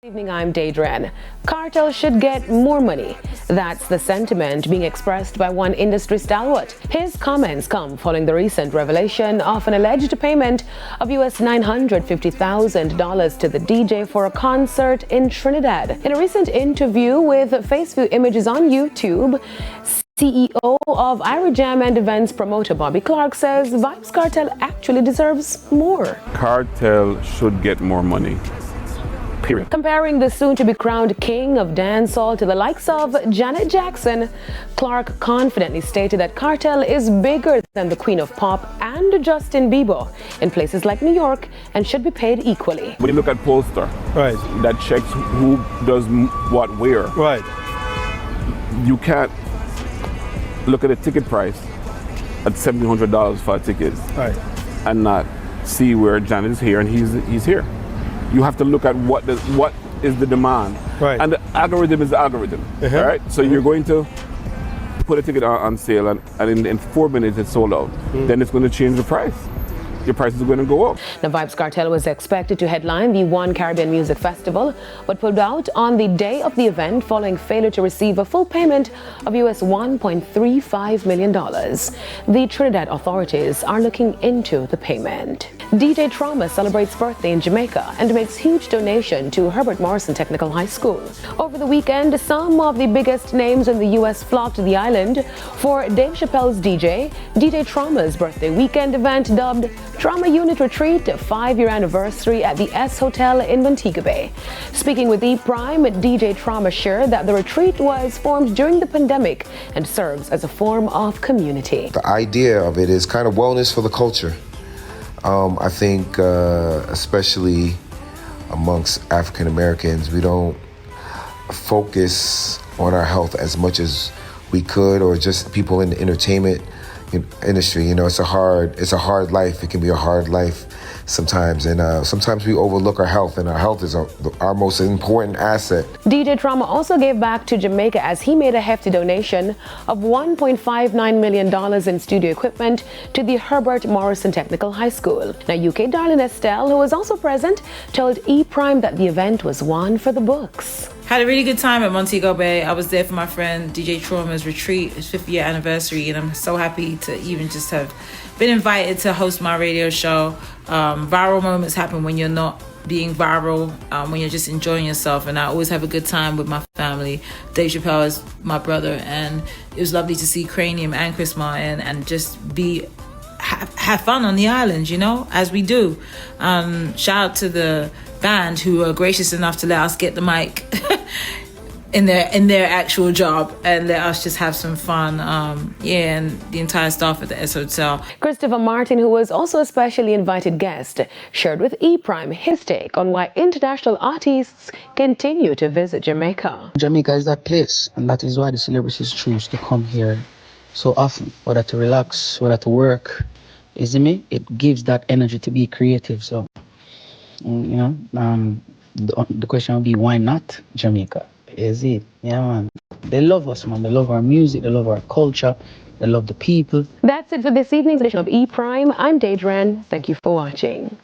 Good evening, I'm Daedran. Cartel should get more money. That's the sentiment being expressed by one industry stalwart. His comments come following the recent revelation of an alleged payment of US $950,000 to the DJ for a concert in Trinidad. In a recent interview with Faceview Images on YouTube, CEO of Ira Jam and events promoter Bobby Clark says Vybz Kartel actually deserves more. Cartel should get more money. Period. Comparing the soon-to-be crowned king of dancehall to the likes of Janet Jackson, Clark confidently stated that Cartel is bigger than the queen of pop and Justin Bieber in places like New York and should be paid equally. When you look at Polestar, right, that checks who does what where. Right. You can't look at a ticket price at $1,700 for a ticket, right, and not see where Janet is here and he's here. You have to look at what is the demand, right, and the algorithm is the algorithm, right? So you're going to put a ticket on sale, and in 4 minutes it's sold out. Then it's going to change the price. Your price is going to go up. Now, Vybz Kartel was expected to headline the One Caribbean Music Festival, but pulled out on the day of the event following failure to receive a full payment of US $1.35 million. The Trinidad authorities are looking into the payment. DJ Trauma celebrates birthday in Jamaica and makes huge donation to Herbert Morrison Technical High School. Over the weekend, some of the biggest names in the US flocked to the island for Dave Chappelle's DJ Trauma's birthday weekend event dubbed Trauma Unit Retreat, 5-year anniversary at the S Hotel in Montego Bay. Speaking with E! Prime, DJ Trauma shared that the retreat was formed during the pandemic and serves as a form of community. The idea of it is kind of wellness for the culture. I think especially amongst African Americans, we don't focus on our health as much as we could, or just people in the entertainment industry. You know, it's a hard life. It can be a hard life sometimes, and sometimes we overlook our health, and our health is our most important asset. DJ Trauma also gave back to Jamaica as he made a hefty donation of $1.59 million in studio equipment to the Herbert Morrison Technical High School. Now, UK darling Estelle, who was also present, told E! Prime that the event was one for the books. Had a really good time at Montego Bay. I was there for my friend DJ Trauma's retreat, his 5th-year anniversary, and I'm so happy to even just have been invited to host my radio show. Viral moments happen when you're not being viral, when you're just enjoying yourself, and I always have a good time with my family. Dave Chappelle is my brother, and it was lovely to see Cranium and Chris Martin and just have fun on the island, you know, as we do. Shout out to the band who are gracious enough to let us get the mic in their actual job and let us just have some fun. And the entire staff at the S Hotel. Christopher Martin, who was also a specially invited guest, shared with E! Prime his take on why international artists continue to visit Jamaica. Jamaica is that place, and that is why the celebrities choose to come here so often, whether to relax, whether to work. Is it me? It gives that energy to be creative. So, you know, the question would be, why not Jamaica? Is it? Yeah, man. They love us, man. They love our music. They love our culture. They love the people. That's it for this evening's edition of E! Prime. I'm Daedran. Thank you for watching.